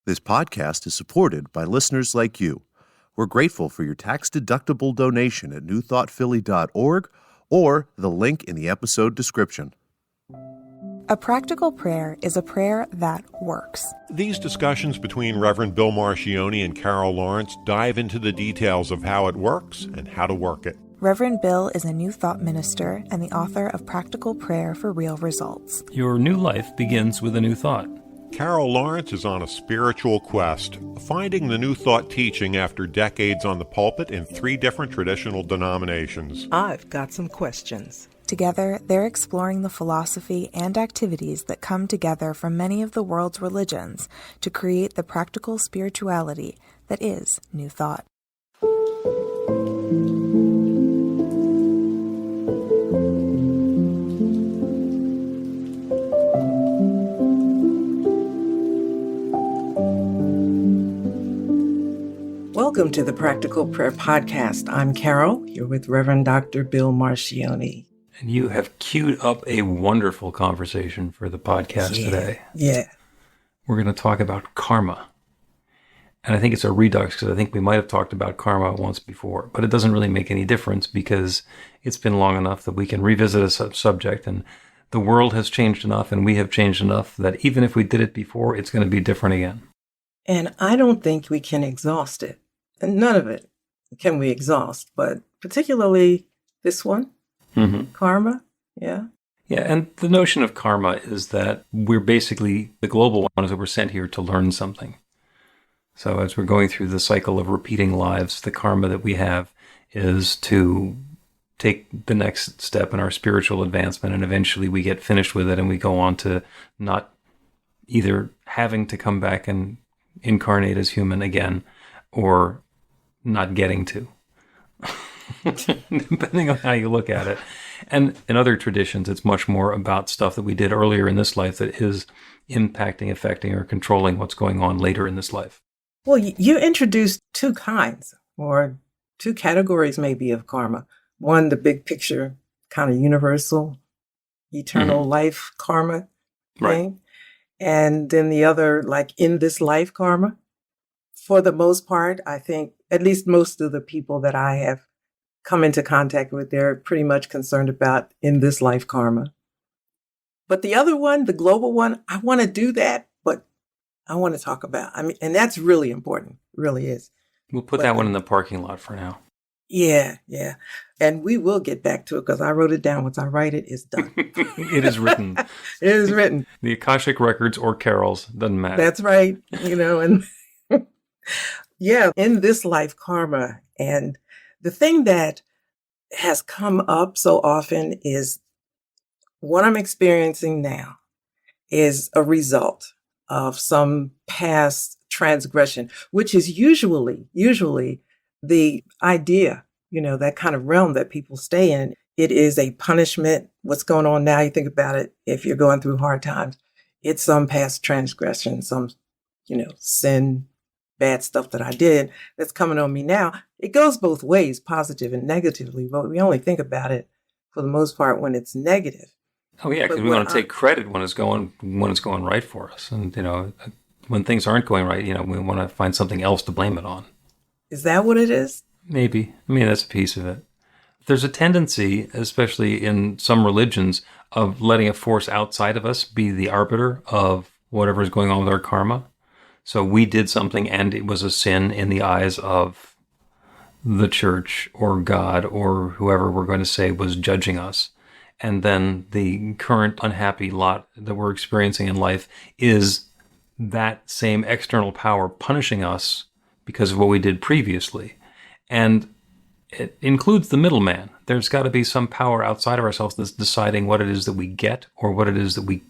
This podcast is supported by listeners like you. We're grateful for your tax-deductible donation at newthoughtphilly.org or the link in the episode description. A practical prayer is a prayer that works. These discussions between Reverend Bill Marcioni and Carol Lawrence dive into the details of how it works and how to work it. Reverend Bill is a New Thought minister and the author of Practical Prayer for Real Results. Your new life begins with a new thought. Carol Lawrence is on a spiritual quest, finding the New Thought teaching after decades on the pulpit in 3 different traditional denominations. I've got some questions. Together, they're exploring the philosophy and activities that come together from many of the world's religions to create the practical spirituality that is New Thought. Welcome to the Practical Prayer Podcast. I'm Carol, here with Reverend Dr. Bill Marcioni. And you have queued up a wonderful conversation for the podcast today. Yeah. We're going to talk about karma. And I think it's a redux because I think we might have talked about karma once before, but it doesn't really make any difference because it's been long enough that we can revisit a subject, and the world has changed enough and we have changed enough that even if we did it before, it's going to be different again. And I don't think we can exhaust it. And none of it can we exhaust, but particularly this one, karma, yeah. Yeah, and the notion of karma is that we're basically, the global ones that we're sent here to learn something. So as we're going through the cycle of repeating lives, the karma that we have is to take the next step in our spiritual advancement, and eventually we get finished with it and we go on to not either having to come back and incarnate as human again or not getting to, depending on how you look at it. And in other traditions, it's much more about stuff that we did earlier in this life that is impacting, affecting, or controlling what's going on later in this life. Well, you introduced 2 kinds, or 2 categories maybe of karma. One, the big picture, kind of universal, eternal life karma thing. Right. And then the other, like in this life karma. For the most part, I think, at least most of the people that I have come into contact with, they're pretty much concerned about in this life karma. But the other one, the global one, I want to do that, but I want to talk about, and that's really important, really is. We'll put that one in the parking lot for now. Yeah. And we will get back to it because I wrote it down. Once I write it, it's done. It is written. It is written. The Akashic Records or Carol's, doesn't matter. That's right. And yeah, in this life karma. And the thing that has come up so often is what I'm experiencing now is a result of some past transgression, which is usually the idea, that kind of realm that people stay in. It is a punishment. What's going on now, you think about it, if you're going through hard times, it's some past transgression, some, sin, bad stuff that I did that's coming on me now. It goes both ways, positive and negatively, but we only think about it for the most part when it's negative. Oh yeah, because we want to take credit when it's going right for us, and when things aren't going right, we want to find something else to blame it on. Is that what it is? Maybe. That's a piece of it. There's a tendency, especially in some religions, of letting a force outside of us be the arbiter of whatever is going on with our karma. So we did something and it was a sin in the eyes of the church or God or whoever we're going to say was judging us. And then the current unhappy lot that we're experiencing in life is that same external power punishing us because of what we did previously. And it includes the middleman. There's got to be some power outside of ourselves that's deciding what it is that we get or what it is that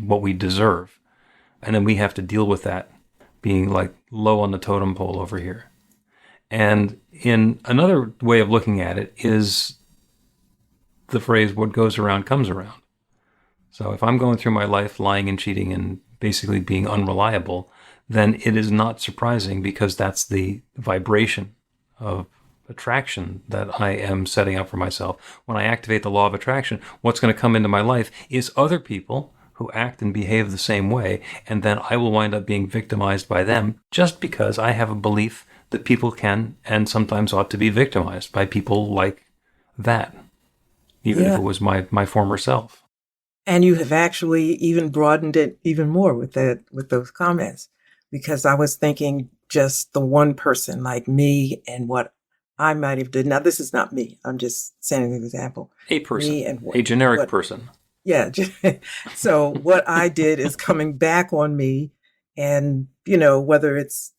what we deserve. And then we have to deal with that being like low on the totem pole over here. And in another way of looking at it is the phrase, what goes around comes around. So if I'm going through my life lying and cheating and basically being unreliable, then it is not surprising because that's the vibration of attraction that I am setting up for myself. When I activate the law of attraction, what's going to come into my life is other people who act and behave the same way, and then I will wind up being victimized by them just because I have a belief that people can and sometimes ought to be victimized by people like that, even if it was my former self. And you have actually even broadened it even more with those comments, because I was thinking just the one person like me and what I might have did. Now, this is not me. I'm just saying an example. A person, me and a generic person. Yeah. So what I did is coming back on me, and, whether it's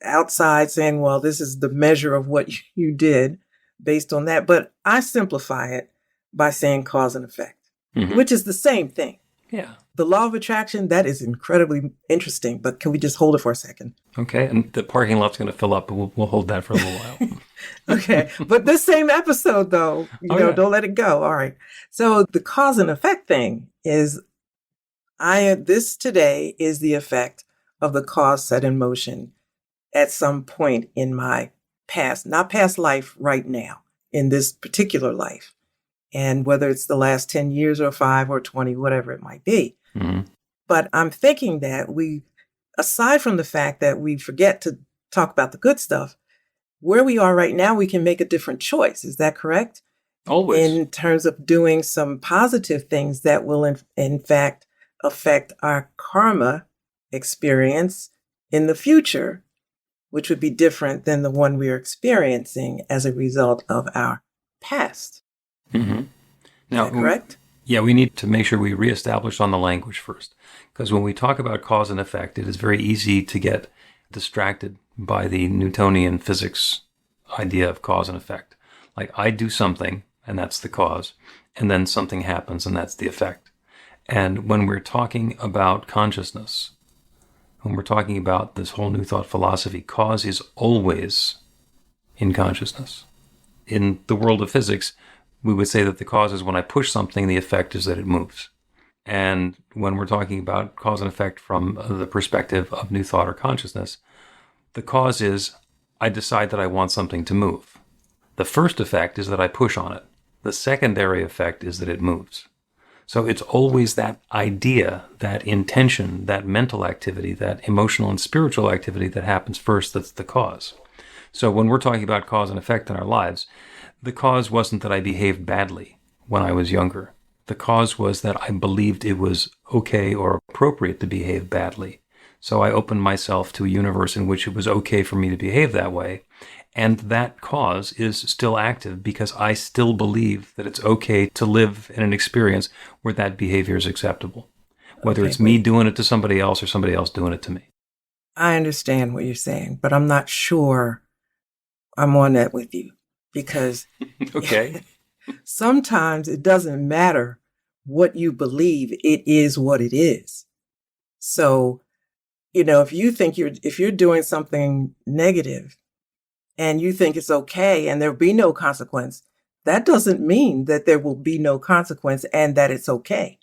outside saying, well, this is the measure of what you did based on that. But I simplify it by saying cause and effect, which is the same thing. Yeah. The law of attraction, that is incredibly interesting, but can we just hold it for a second? Okay, and the parking lot's going to fill up, but we'll hold that for a little while. Okay, but this same episode, though, don't let it go. All right. So the cause and effect thing is, this today is the effect of the cause set in motion at some point in my past, not past life right now, in this particular life. And whether it's the last 10 years or 5 or 20, whatever it might be. Mm-hmm. But I'm thinking that aside from the fact that we forget to talk about the good stuff, where we are right now, we can make a different choice. Is that correct? Always. In terms of doing some positive things that will, in fact, affect our karma experience in the future, which would be different than the one we are experiencing as a result of our past. Mm-hmm. Now, is that correct? Yeah, we need to make sure we reestablish on the language first. Because when we talk about cause and effect, it is very easy to get distracted by the Newtonian physics idea of cause and effect. Like, I do something, and that's the cause, and then something happens, and that's the effect. And when we're talking about consciousness, when we're talking about this whole New Thought philosophy, cause is always in consciousness. In the world of physics, we would say that the cause is when I push something, the effect is that it moves. And when we're talking about cause and effect from the perspective of New Thought or consciousness, the cause is I decide that I want something to move. The first effect is that I push on it. The secondary effect is that it moves. So it's always that idea, that intention, that mental activity, that emotional and spiritual activity that happens first that's the cause. So when we're talking about cause and effect in our lives, the cause wasn't that I behaved badly when I was younger. The cause was that I believed it was okay or appropriate to behave badly. So I opened myself to a universe in which it was okay for me to behave that way. And that cause is still active because I still believe that it's okay to live in an experience where that behavior is acceptable. Whether it's me doing it to somebody else or somebody else doing it to me. I understand what you're saying, but I'm not sure I'm on that with you. Because okay. Sometimes it doesn't matter what you believe, it is what it is. So, if you think if you're doing something negative and you think it's okay and there'll be no consequence, that doesn't mean that there will be no consequence and that it's okay.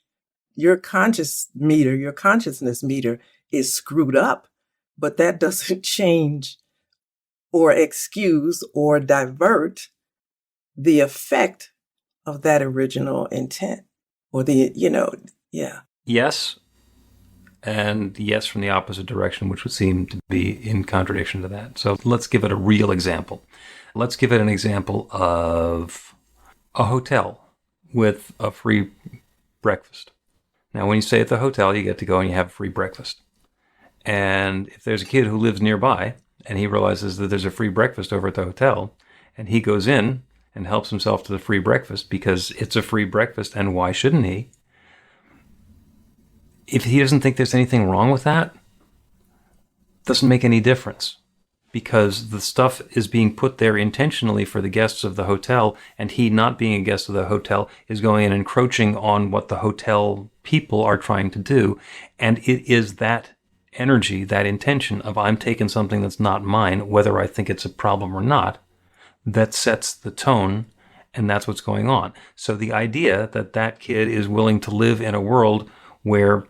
Your consciousness meter is screwed up, but that doesn't change or excuse or divert the effect of that original intent or yeah. Yes. And yes from the opposite direction, which would seem to be in contradiction to that. So let's give it a real example. Let's give it an example of a hotel with a free breakfast. Now, when you stay at the hotel, you get to go and you have a free breakfast. And if there's a kid who lives nearby and he realizes that there's a free breakfast over at the hotel, and he goes in and helps himself to the free breakfast because it's a free breakfast, and why shouldn't he? If he doesn't think there's anything wrong with that, it doesn't make any difference because the stuff is being put there intentionally for the guests of the hotel, and he, not being a guest of the hotel, is going and encroaching on what the hotel people are trying to do. And it is that energy, that intention of I'm taking something that's not mine, whether I think it's a problem or not, that sets the tone, and that's what's going on. So the idea that that kid is willing to live in a world where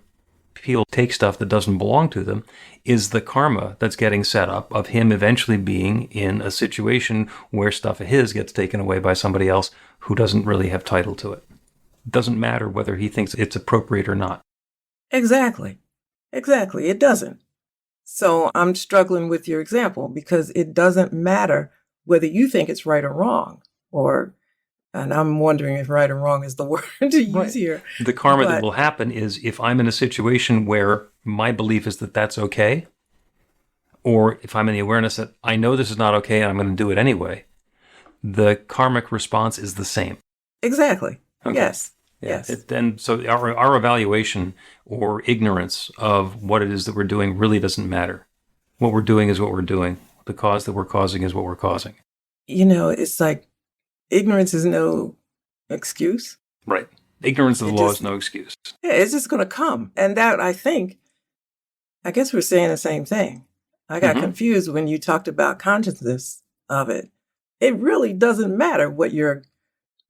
people take stuff that doesn't belong to them is the karma that's getting set up of him eventually being in a situation where stuff of his gets taken away by somebody else who doesn't really have title to it. It doesn't matter whether he thinks it's appropriate or not. Exactly. Exactly. It doesn't. So I'm struggling with your example because it doesn't matter whether you think it's right or wrong, or, and I'm wondering if right or wrong is the word to use Right. here. The karma that But will happen is if I'm in a situation where my belief is that that's okay, or if I'm in the awareness that I know this is not okay and I'm going to do it anyway, the karmic response is the same. exactly. Okay. Yes. Yeah. Yes. Then so our evaluation or ignorance of what it is that we're doing really doesn't matter. What we're doing is what we're doing. The cause that we're causing is what we're causing. It's like ignorance is no excuse. Right. Ignorance of the It law just, is no excuse. yeah, it's just going to come. And that, I guess we're saying the same thing. I got Mhm. confused when you talked about consciousness of it. It really doesn't matter what your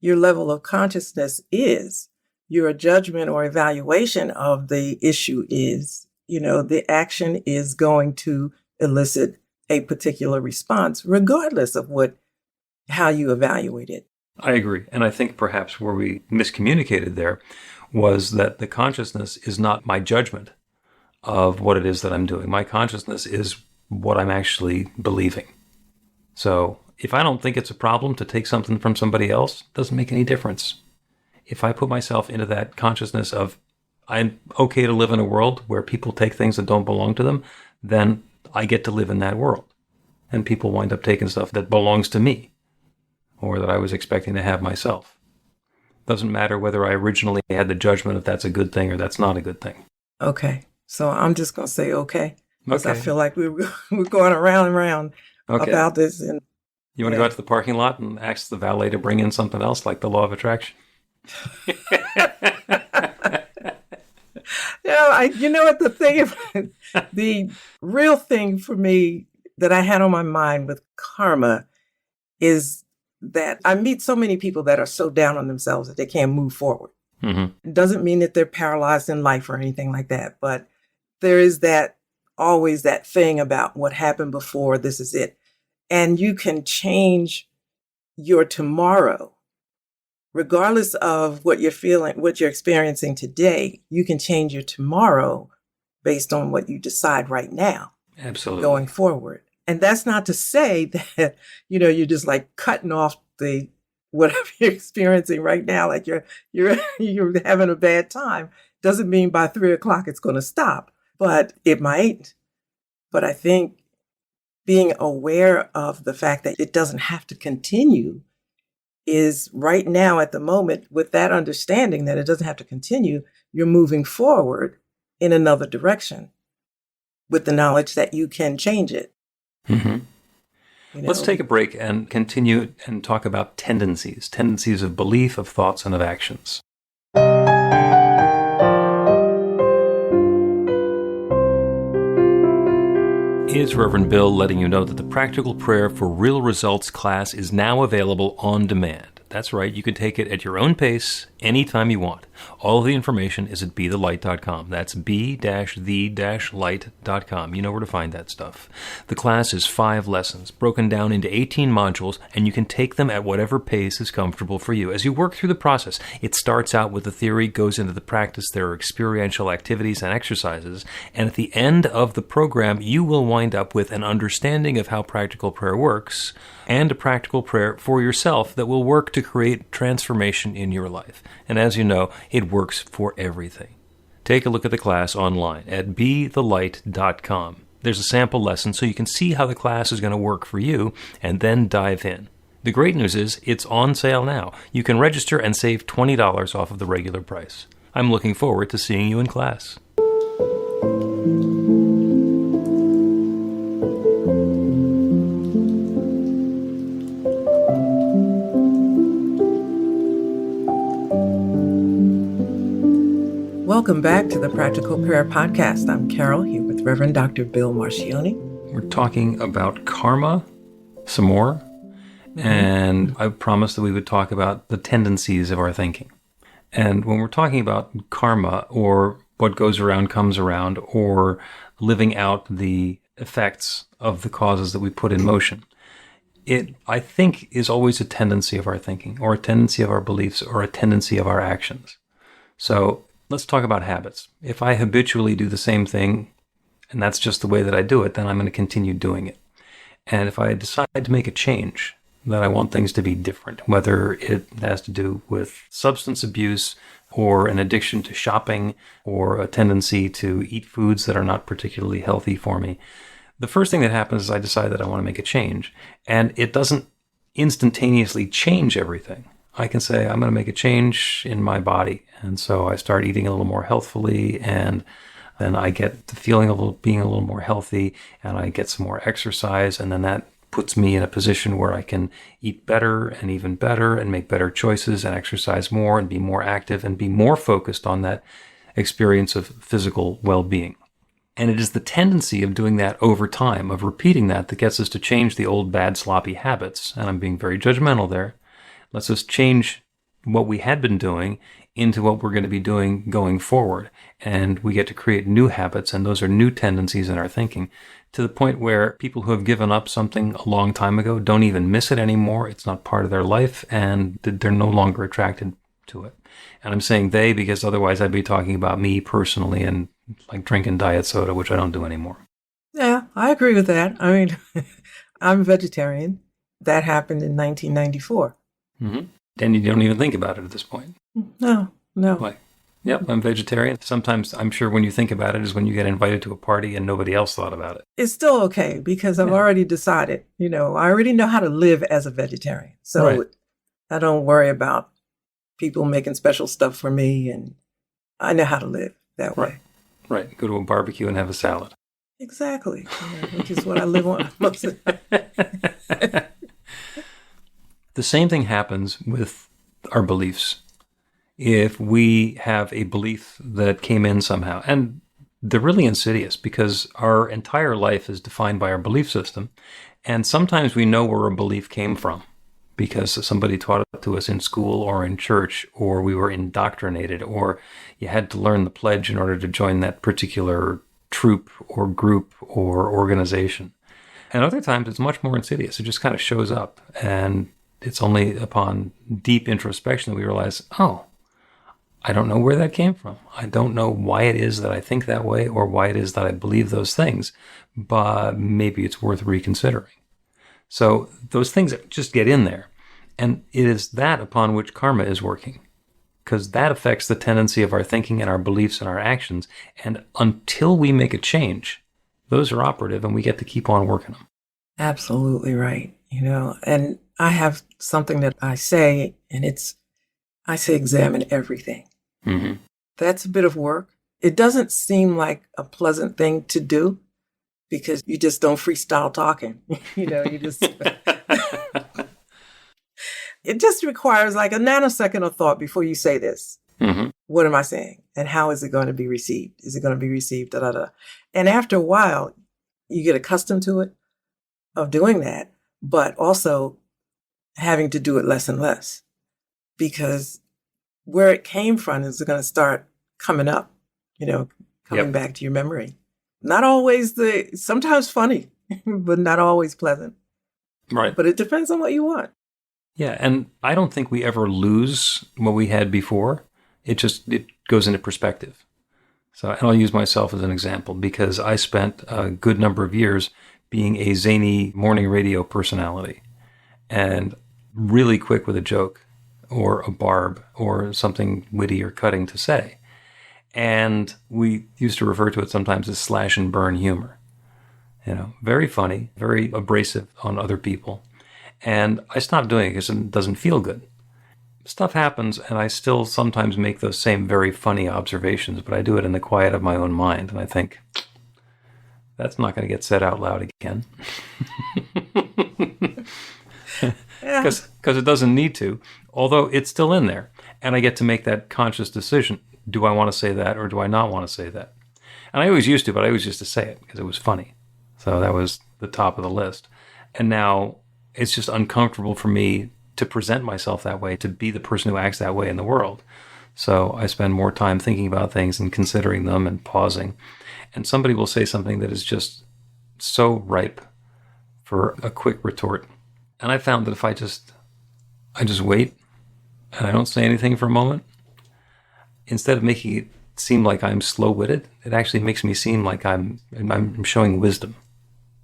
level of consciousness is. Your judgment or evaluation of the issue is, the action is going to elicit a particular response, regardless of how you evaluate it. I agree. And I think perhaps where we miscommunicated there was that the consciousness is not my judgment of what it is that I'm doing. My consciousness is what I'm actually believing. So if I don't think it's a problem to take something from somebody else, it doesn't make any difference. If I put myself into that consciousness of I'm okay to live in a world where people take things that don't belong to them, then I get to live in that world. And people wind up taking stuff that belongs to me or that I was expecting to have myself. Doesn't matter whether I originally had the judgment if that's a good thing or that's not a good thing. Okay. So I'm just going to say okay. Because I Okay. feel like we're going around and around Okay. about this. And You want to go out to the parking lot and ask the valet to bring in something else like the law of attraction? you know what the real thing for me that I had on my mind with karma is that I meet so many people that are so down on themselves that they can't move forward. Mm-hmm. It doesn't mean that they're paralyzed in life or anything like that, but there is always that thing about what happened before, this is it. And you can change your tomorrow. Regardless of what you're feeling, what you're experiencing today, you can change your tomorrow based on what you decide right now. Absolutely. Going forward. And that's not to say that, you're just like cutting off whatever you're experiencing right now, like you're having a bad time. Doesn't mean by 3:00 it's going to stop, but it might. But I think being aware of the fact that it doesn't have to continue is right now at the moment, with that understanding that it doesn't have to continue, you're moving forward in another direction with the knowledge that you can change it. Mm-hmm. Let's take a break and continue and talk about tendencies of belief, of thoughts, and of actions. It's Reverend Bill letting you know that the Practical Prayer for Real Results class is now available on demand. That's right, you can take it at your own pace, anytime you want. All of the information is at bethelight.com. That's b-the-light.com. You know where to find that stuff. The class is 5 lessons, broken down into 18 modules, and you can take them at whatever pace is comfortable for you. As you work through the process, it starts out with the theory, goes into the practice, there are experiential activities and exercises, and at the end of the program, you will wind up with an understanding of how practical prayer works, and a practical prayer for yourself that will work to create transformation in your life. And as you know, it works for everything. Take a look at the class online at bethelight.com. There's a sample lesson so you can see how the class is going to work for you and then dive in. The great news is it's on sale now. You can register and save $20 off of the regular price. I'm looking forward to seeing you in class. Welcome back to the Practical Prayer Podcast. I'm Carol, here with Reverend Dr. Bill Marcioni. We're talking about karma some more, and I promised that we would talk about the tendencies of our thinking. And when we're talking about karma, or what goes around comes around, or living out the effects of the causes that we put in motion, it, I think, is always a tendency of our thinking, or a tendency of our beliefs, or a tendency of our actions. So let's talk about habits. If I habitually do the same thing, and that's just the way that I do it, then I'm going to continue doing it. And if I decide to make a change, that I want things to be different, whether it has to do with substance abuse or an addiction to shopping or a tendency to eat foods that are not particularly healthy for me, the first thing that happens is I decide that I want to make a change. And it doesn't instantaneously change everything. I can say, I'm going to make a change in my body. And so I start eating a little more healthfully, and then I get the feeling of being a little more healthy, and I get some more exercise, and then that puts me in a position where I can eat better and even better and make better choices and exercise more and be more active and be more focused on that experience of physical well-being. And it is the tendency of doing that over time, of repeating that gets us to change the old bad sloppy habits. And I'm being very judgmental there. Lets us change what we had been doing into what we're going to be doing going forward. And we get to create new habits, and those are new tendencies in our thinking, to the point where people who have given up something a long time ago don't even miss it anymore. It's not part of their life, and they're no longer attracted to it. And I'm saying they because otherwise I'd be talking about me personally and like drinking diet soda, which I don't do anymore. Yeah, I agree with that. I mean, I'm a vegetarian. That happened in 1994. Mm-hmm. And you don't even think about it at this point. No. Like, yep, I'm vegetarian. Sometimes I'm sure when you think about it is when you get invited to a party and nobody else thought about it. It's still okay because I've already decided, I already know how to live as a vegetarian. So Right. I don't worry about people making special stuff for me, and I know how to live that way. Right. Go to a barbecue and have a salad. Exactly. Which is what I live on most of the time. The same thing happens with our beliefs. If we have a belief that came in somehow, and they're really insidious because our entire life is defined by our belief system, and sometimes we know where a belief came from because somebody taught it to us in school or in church, or we were indoctrinated, or you had to learn the pledge in order to join that particular troop or group or organization. And other times it's much more insidious. It just kind of shows up, and it's only upon deep introspection that we realize, oh, I don't know where that came from. I don't know why it is that I think that way or why it is that I believe those things, but maybe it's worth reconsidering. So those things just get in there. And it is that upon which karma is working, because that affects the tendency of our thinking and our beliefs and our actions. And until we make a change, those are operative and we get to keep on working them. Absolutely right. And I have something that I say, and I say examine everything. Mm-hmm. That's a bit of work. It doesn't seem like a pleasant thing to do because you just don't freestyle talking. You just, it just requires like a nanosecond of thought before you say this. Mm-hmm. What am I saying? And how is it going to be received? Is it going to be received? Da, da, da. And after a while, you get accustomed to it, of doing that, but also having to do it less and less, because where it came from is going to start coming up, coming back to your memory. Not always sometimes funny, but not always pleasant. Right. But it depends on what you want. Yeah, and I don't think we ever lose what we had before. It goes into perspective. So, and I'll use myself as an example because I spent a good number of years being a zany morning radio personality and really quick with a joke or a barb or something witty or cutting to say. And we used to refer to it sometimes as slash and burn humor. Very funny, very abrasive on other people. And I stopped doing it because it doesn't feel good. Stuff happens, and I still sometimes make those same very funny observations, but I do it in the quiet of my own mind, and I think, that's not going to get said out loud again. Because it doesn't need to, although it's still in there. And I get to make that conscious decision. Do I want to say that or do I not want to say that? And I always used to, but I always used to say it because it was funny. So that was the top of the list. And now it's just uncomfortable for me to present myself that way, to be the person who acts that way in the world. So I spend more time thinking about things and considering them and pausing. And somebody will say something that is just so ripe for a quick retort. And I found that if I just wait and I don't say anything for a moment, instead of making it seem like I'm slow-witted. It actually makes me seem like I'm showing wisdom.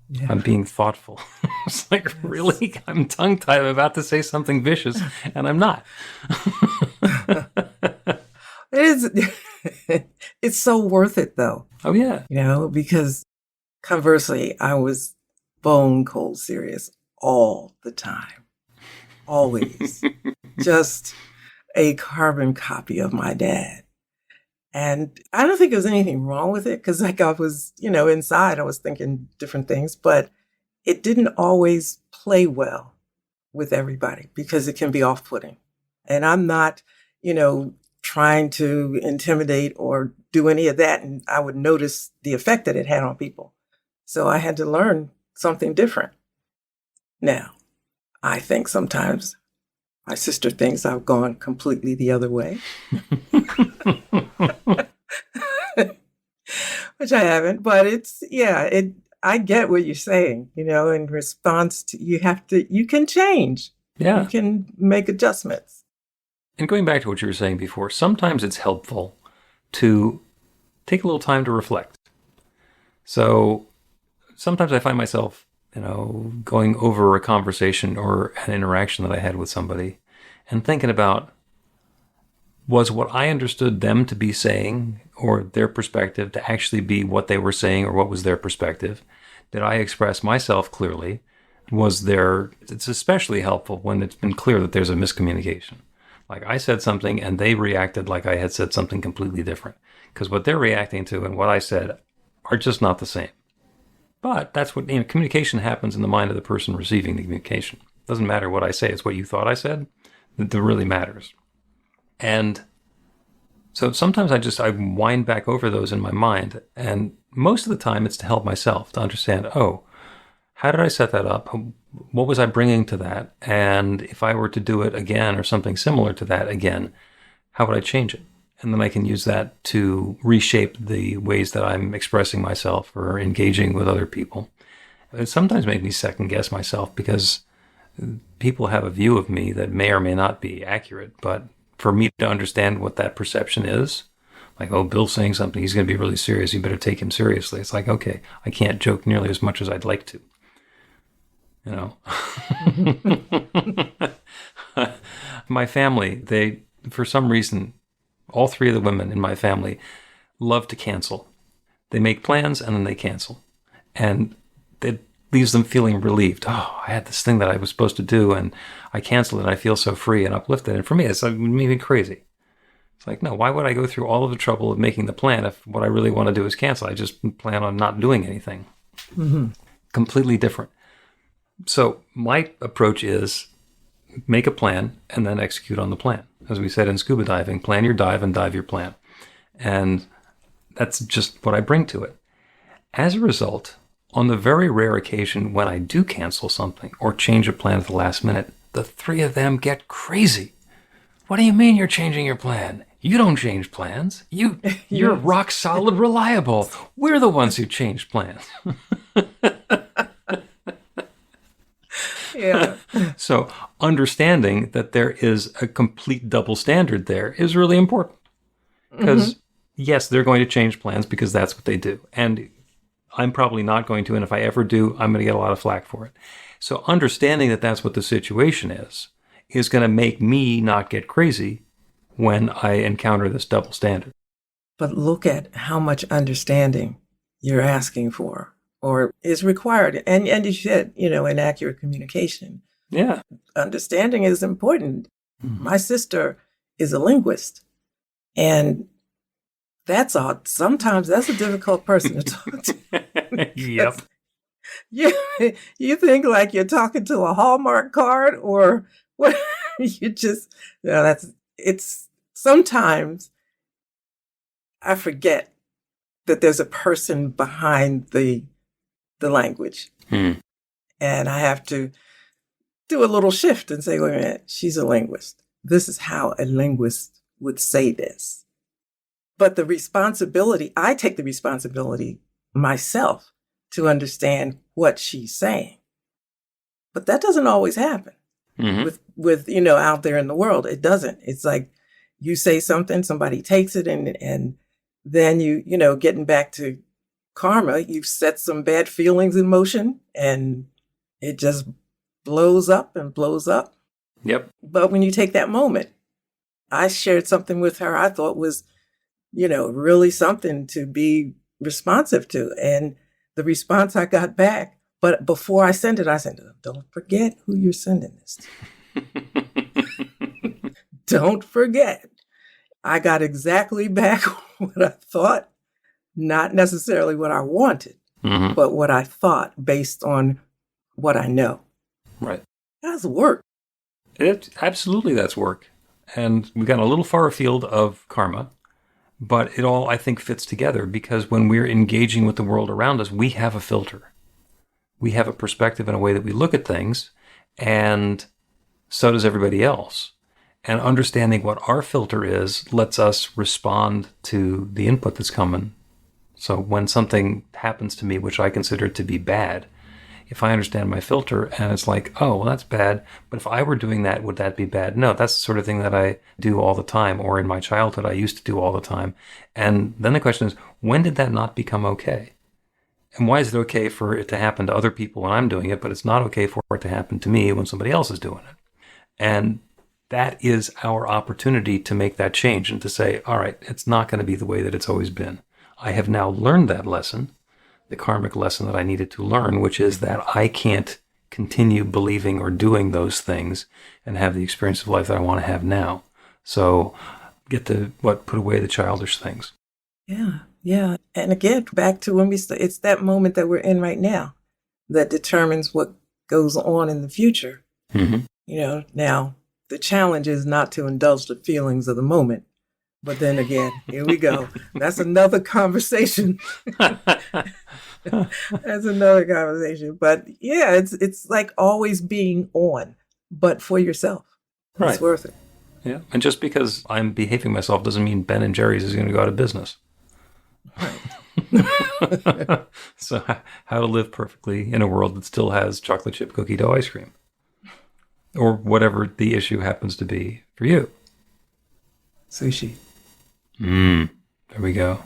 Yeah. I'm being thoughtful. It's like, really? I'm tongue-tied. I'm about to say something vicious, and I'm not. It is. It's so worth it, though. Oh, yeah. Because conversely, I was bone cold serious all the time. Always. Just a carbon copy of my dad. And I don't think there was anything wrong with it because, like, I was, inside, I was thinking different things, but it didn't always play well with everybody because it can be off putting. And I'm not, trying to intimidate or do any of that. And I would notice the effect that it had on people. So I had to learn something different. Now, I think sometimes my sister thinks I've gone completely the other way, which I haven't, but I get what you're saying, in response to, you can change. Yeah. You can make adjustments. And going back to what you were saying before, sometimes it's helpful to take a little time to reflect. So sometimes I find myself, going over a conversation or an interaction that I had with somebody and thinking about, was what I understood them to be saying or their perspective to actually be what they were saying or what was their perspective? Did I express myself clearly? It's especially helpful when it's been clear that there's a miscommunication. Like I said something and they reacted like I had said something completely different. Because what they're reacting to and what I said are just not the same. But that's what, communication happens in the mind of the person receiving the communication. It doesn't matter what I say, it's what you thought I said that really matters. And so sometimes I wind back over those in my mind. And most of the time it's to help myself to understand, how did I set that up? What was I bringing to that? And if I were to do it again or something similar to that again, how would I change it? And then I can use that to reshape the ways that I'm expressing myself or engaging with other people. It sometimes makes me second guess myself because people have a view of me that may or may not be accurate. But for me to understand what that perception is, like, Bill's saying something, he's going to be really serious, you better take him seriously. It's like, okay, I can't joke nearly as much as I'd like to. My family, for some reason, all three of the women in my family love to cancel. They make plans and then they cancel. And it leaves them feeling relieved. I had this thing that I was supposed to do and I canceled it. I feel so free and uplifted. And for me, it's maybe crazy. It's like, no, why would I go through all of the trouble of making the plan if what I really want to do is cancel? I just plan on not doing anything. Mm-hmm. Completely different. So my approach is make a plan and then execute on the plan. As we said in scuba diving, plan your dive and dive your plan. And that's just what I bring to it. As a result, on the very rare occasion when I do cancel something or change a plan at the last minute, the three of them get crazy. What do you mean you're changing your plan? You don't change plans. You're rock solid reliable. We're the ones who change plans. Yeah. So understanding that there is a complete double standard there is really important. Because, yes, they're going to change plans because that's what they do. And I'm probably not going to. And if I ever do, I'm going to get a lot of flack for it. So understanding that that's what the situation is going to make me not get crazy when I encounter this double standard. But look at how much understanding you're asking for or is required. And you said, inaccurate communication. Yeah. Understanding is important. Mm-hmm. My sister is a linguist. And sometimes that's a difficult person to talk to. Yep. You think like you're talking to a Hallmark card or what? It's sometimes I forget that there's a person behind the language. And I have to do a little shift and say, wait a minute, she's a linguist. This is how a linguist would say this. But I take the responsibility myself to understand what she's saying. But that doesn't always happen with out there in the world. It doesn't. It's like you say something, somebody takes it and then getting back to karma, you've set some bad feelings in motion and it just blows up and blows up. Yep. But when you take that moment, I shared something with her I thought was, really something to be responsive to. And the response I got back, but before I sent it, don't forget who you're sending this to. Don't forget. I got exactly back what I thought, not necessarily what I wanted, but what I thought based on what I know. Right. That's work. Absolutely, that's work. And we got a little far afield of karma, but it all, I think, fits together because when we're engaging with the world around us, we have a filter. We have a perspective and a way that we look at things, and so does everybody else. And understanding what our filter is lets us respond to the input that's coming. So when something happens to me, which I consider to be bad, if I understand my filter and it's like, oh, well, that's bad, but if I were doing that, would that be bad? No, that's the sort of thing that I do all the time, or in my childhood, I used to do all the time. And then the question is, when did that not become okay? And why is it okay for it to happen to other people when I'm doing it, but it's not okay for it to happen to me when somebody else is doing it? And that is our opportunity to make that change and to say, all right, it's not going to be the way that it's always been. I have now learned that lesson, the karmic lesson that I needed to learn, which is that I can't continue believing or doing those things and have the experience of life that I want to have now. So get to put away the childish things. Yeah. Yeah. And again, back to when it's that moment that we're in right now that determines what goes on in the future. Now the challenge is not to indulge the feelings of the moment. But then again, here we go. That's another conversation. That's another conversation. But yeah, it's like always being on, but for yourself. Right. It's worth it. Yeah. And just because I'm behaving myself doesn't mean Ben and Jerry's is going to go out of business. Right. So how to live perfectly in a world that still has chocolate chip cookie dough ice cream, or whatever the issue happens to be for you. Sushi. There we go.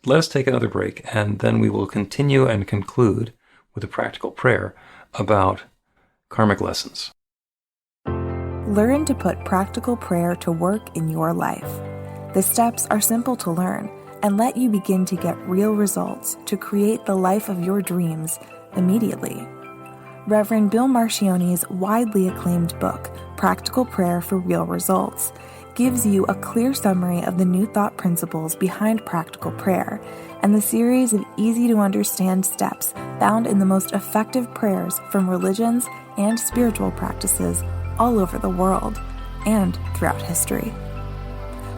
Let us take another break, and then we will continue and conclude with a practical prayer about karmic lessons. Learn to put practical prayer to work in your life. The steps are simple to learn and let you begin to get real results to create the life of your dreams immediately. Reverend Bill Marcione's widely acclaimed book, Practical Prayer for Real Results, gives you a clear summary of the new thought principles behind practical prayer and the series of easy-to-understand steps found in the most effective prayers from religions and spiritual practices all over the world and throughout history.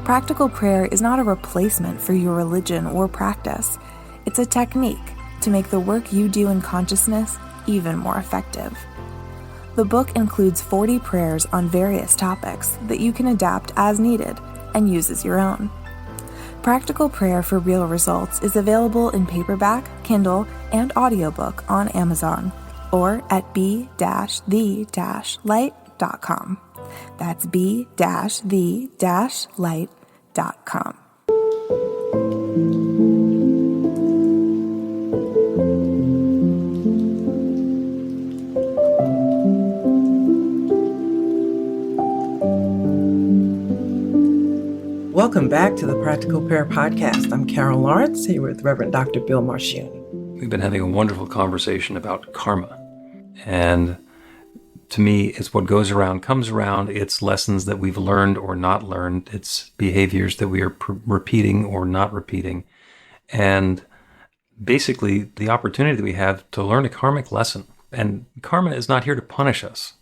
Practical prayer is not a replacement for your religion or practice. It's a technique to make the work you do in consciousness even more effective. The book includes 40 prayers on various topics that you can adapt as needed and use as your own. Practical Prayer for Real Results is available in paperback, Kindle, and audiobook on Amazon or at b-the-light.com. That's b-the-light.com. Welcome back to the Practical Prayer Podcast. I'm Carol Lawrence, here with Reverend Dr. Bill Marcione. We've been having a wonderful conversation about karma. And to me, it's what goes around comes around. It's lessons that we've learned or not learned. It's behaviors that we are repeating or not repeating. And basically, the opportunity that we have to learn a karmic lesson. And karma is not here to punish us,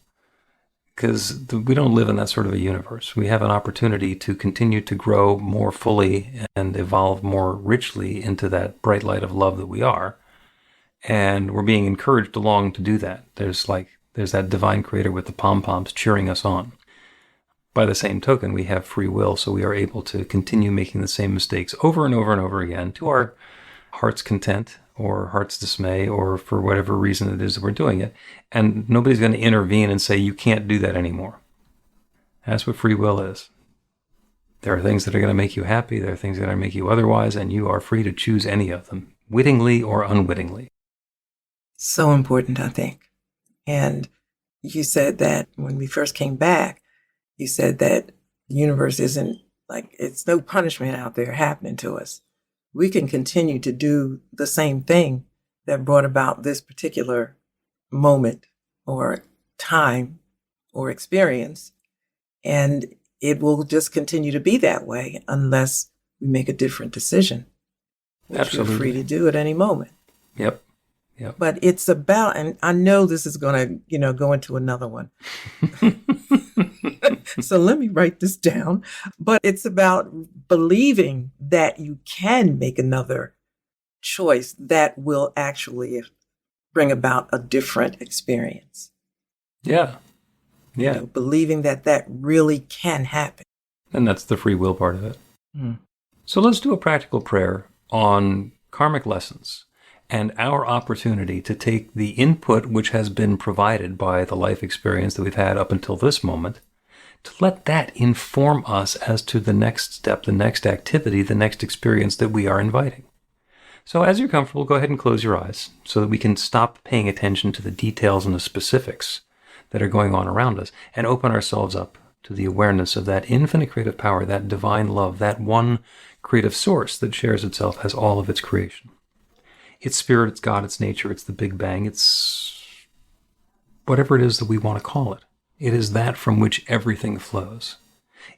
because we don't live in that sort of a universe. We have an opportunity to continue to grow more fully and evolve more richly into that bright light of love that we are. And we're being encouraged along to do that. There's that divine creator with the pom-poms cheering us on. By the same token, we have free will, so we are able to continue making the same mistakes over and over and over again to our heart's content or heart's dismay, or for whatever reason it is that we're doing it. And nobody's going to intervene and say, you can't do that anymore. That's what free will is. There are things that are going to make you happy. There are things that are going to make you otherwise, and you are free to choose any of them, wittingly or unwittingly. So important, I think. And you said that when we first came back, you said that the universe isn't like, it's no punishment out there happening to us. We can continue to do the same thing that brought about this particular moment or time or experience. And it will just continue to be that way unless we make a different decision, which Absolutely. we're free to do at any moment. Yep. But it's about, and I know this is going to, go into another one. So let me write this down. But it's about believing that you can make another choice that will actually bring about a different experience. Yeah. Believing that really can happen. And that's the free will part of it. So let's do a practical prayer on karmic lessons and our opportunity to take the input which has been provided by the life experience that we've had up until this moment, to let that inform us as to the next step, the next activity, the next experience that we are inviting. So as you're comfortable, go ahead and close your eyes so that we can stop paying attention to the details and the specifics that are going on around us and open ourselves up to the awareness of that infinite creative power, that divine love, that one creative source that shares itself as all of its creation. It's spirit, it's God, it's nature, it's the Big Bang, it's whatever it is that we want to call it. It is that from which everything flows.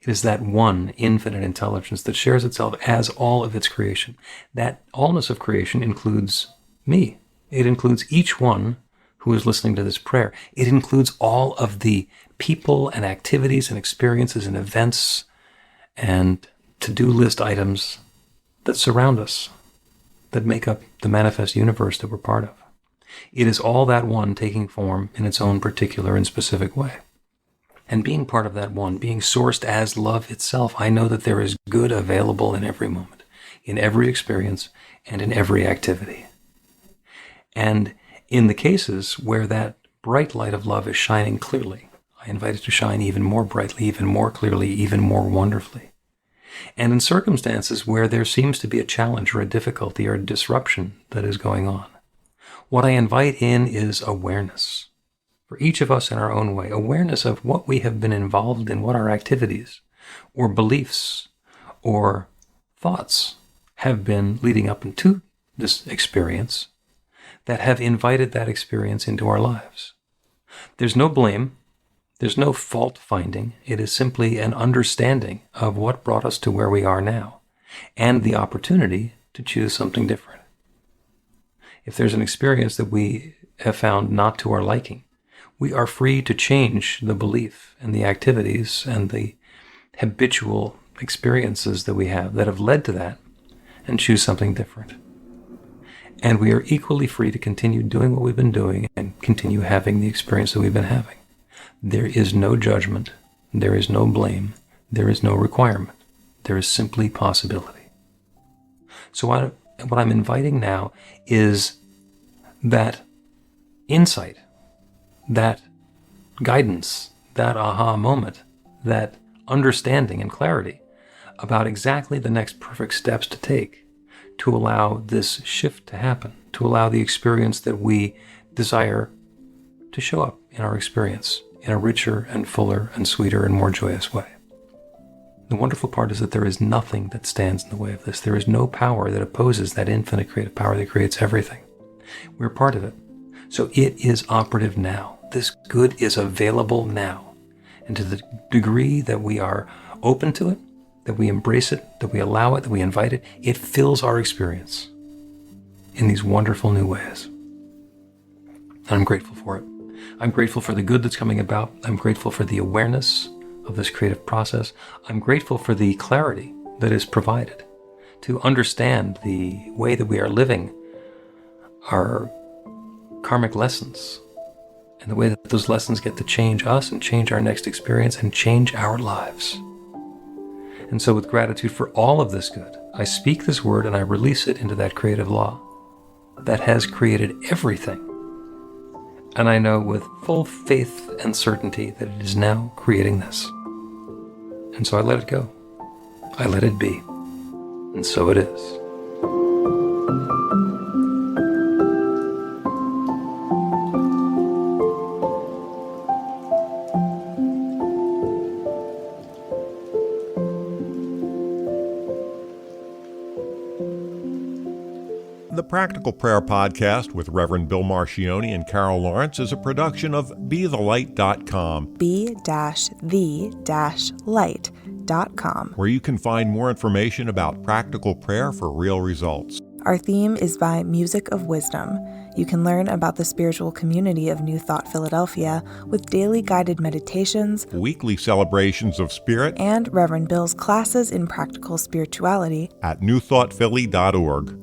It is that one infinite intelligence that shares itself as all of its creation. That allness of creation includes me. It includes each one who is listening to this prayer. It includes all of the people and activities and experiences and events and to-do list items that surround us, that make up the manifest universe that we're part of. It is all that one taking form in its own particular and specific way. And being part of that one, being sourced as love itself, I know that there is good available in every moment, in every experience, and in every activity. And in the cases where that bright light of love is shining clearly, I invite it to shine even more brightly, even more clearly, even more wonderfully. And in circumstances where there seems to be a challenge or a difficulty or a disruption that is going on, what I invite in is awareness. For each of us in our own way, awareness of what we have been involved in, what our activities or beliefs or thoughts have been leading up into this experience that have invited that experience into our lives. There's no blame. There's no fault finding. It is simply an understanding of what brought us to where we are now and the opportunity to choose something different. If there's an experience that we have found not to our liking, we are free to change the belief and the activities and the habitual experiences that we have that have led to that and choose something different. And we are equally free to continue doing what we've been doing and continue having the experience that we've been having. There is no judgment. There is no blame. There is no requirement. There is simply possibility. So what I'm inviting now is that insight, that guidance, that aha moment, that understanding and clarity about exactly the next perfect steps to take to allow this shift to happen, to allow the experience that we desire to show up in our experience in a richer and fuller and sweeter and more joyous way. The wonderful part is that there is nothing that stands in the way of this. There is no power that opposes that infinite creative power that creates everything. We're part of it. So it is operative now. This good is available now. And to the degree that we are open to it, that we embrace it, that we allow it, that we invite it, it fills our experience in these wonderful new ways. And I'm grateful for it. I'm grateful for the good that's coming about. I'm grateful for the awareness of this creative process. I'm grateful for the clarity that is provided to understand the way that we are living our karmic lessons and the way that those lessons get to change us and change our next experience and change our lives. And so with gratitude for all of this good, I speak this word and I release it into that creative law that has created everything. And I know with full faith and certainty that it is now creating this. And so I let it go. I let it be. And so it is. The Practical Prayer Podcast with Reverend Bill Marcioni and Carol Lawrence is a production of BeTheLight.com, be-the-light.com, where you can find more information about practical prayer for real results. Our theme is by Music of Wisdom. You can learn about the spiritual community of New Thought Philadelphia with daily guided meditations, Weekly celebrations of spirit, and Reverend Bill's classes in practical spirituality at newthoughtphilly.org.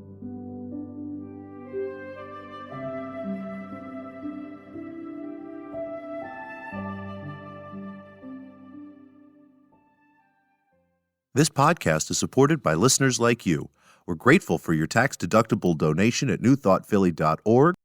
This podcast is supported by listeners like you. We're grateful for your tax-deductible donation at newthoughtphilly.org